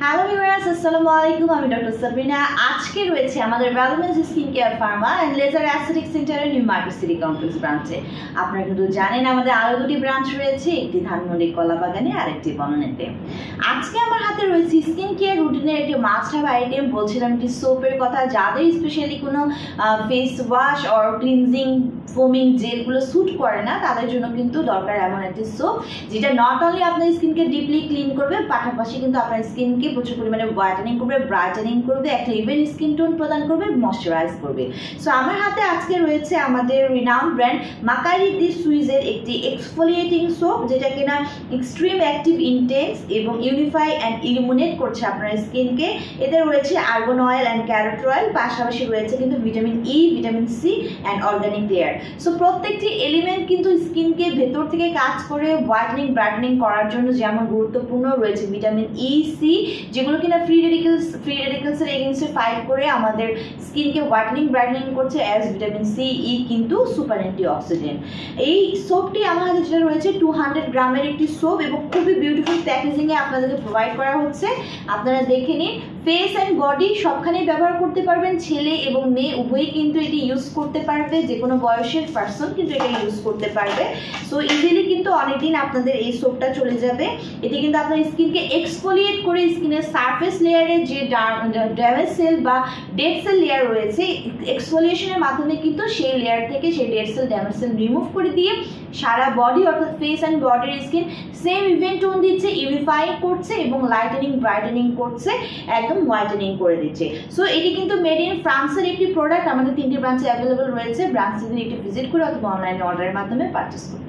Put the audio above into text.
Hello viewers, আসসালামু আলাইকুম। আমি ডক্টর সাবরিনা। আজকে রয়েছে আমাদের wellness skin care pharma and laser aesthetic সেন্টারের নিউ মার্কেট সিটি কমপ্লেক্স ব্রাঞ্চে। আপনারা কিন্তু জানেন আমাদের আরও দুটি ব্রাঞ্চ রয়েছে, একটি ধানমন্ডি কলাবাগানে আর একটি বনানীতে। আজকে আমার হাতে রয়েছে স্কিন কেয়ার রুটিনের একটি মাস্ট হ্যাভ আইটেম। বলছিলাম একটি সোপের কথা, যাদের স্পেশালি কোনো face wash or cleansing foaming জেলগুলো স্যুট করে না, তাদের জন্য কিন্তু দরকার এমন একটি সোপ যেটা নট অনলি আপনার স্কিনকে ডিপলি ক্লিন করবে, পাশাপাশি কিন্তু আপনার স্কিনকে প্রচুর পরিমাণে হোয়াইটেনিং করবে, ব্রাইটেনিং করবে, একটা ইভেন স্কিন টোন প্রদান করবে, ময়শ্চারাইজ করবে। সো আমার হাতে আজকে রয়েছে আমাদের রিনাউন্ড ব্র্যান্ড মাকারি দি সুইজের একটি এক্সফোলিয়েটিং সোপ, যেটা কিনা এক্সট্রিম অ্যাক্টিভ ইনটেন্স এবং ইউনিফাই অ্যান্ড ইলুমিনেট করছে আপনার স্কিনকে। এতে রয়েছে argan oil and carrot oil, পাশাপাশি রয়েছে কিন্তু vitamin E, vitamin C and organic layer. So প্রত্যেকটি এলিমেন্ট কিন্তু স্কিনকে ভেতর থেকে কাজ করে হোয়াইটেনিং ব্রাইটেনিং করার জন্য যেমন গুরুত্বপূর্ণ, রয়েছে ভিটামিন ই, সি, যেগুলো কিনা ফ্রি রেডিকেলসের এগেইনস্টে ফাইট করে আমাদের স্কিনকে হোয়াইটেনিং ব্রাইটেনিং করছে। অ্যাজ ভিটামিন সি, ই কিন্তু সুপার অ্যান্টিঅক্সিডেন্ট। এই সোপটি আমার হাতে যেটা রয়েছে 200 গ্রামের একটি সোপ এবং খুবই বিউটিফুল প্যাকেজিংয়ে আপনাদেরকে প্রোভাইড করা হচ্ছে। আপনারা দেখে নিন। ফেস অ্যান্ড বডি সবখানেই ব্যবহার করতে পারবেন, ছেলে এবং মেয়ে উভয়ই কিন্তু এটি ইউজ করতে পারবে, যে কোনো বয়সের পার্সন কিন্তু এটা ইউজ করতে পারবে। সো ইজিলি কিন্তু অনেকদিন আপনাদের এই সোপটা চলে যাবে। এটি কিন্তু আপনার স্কিনকে এক্সফোলিয়েট করে স্কিনের সারফেস লেয়ারে যে ড্যামেজ সেল বা ডেড সেল লেয়ার রয়েছে, এক্সফোলিয়েশনের মাধ্যমে কিন্তু সেই লেয়ার থেকে সেই dead cell damage sell remove করে দিয়ে সারা বডি অর্থাৎ ফেস অ্যান্ড বডির স্কিন সেম ইভেন্ট টোন দিচ্ছে, ইউনিফাই করছে এবং লাইটেনিং ব্রাইটেনিং করছে, একদম হোয়াইটেনিং করে দিচ্ছে। সো এটি কিন্তু মেড ইন ফ্রান্সের একটি প্রোডাক্ট। আমাদের 3টি ব্রাঞ্চে অ্যাভেলেবল রয়েছে। ব্রাঞ্চে একটি ভিজিট করে অথবা অনলাইনে অর্ডারের মাধ্যমে পারচেস করতে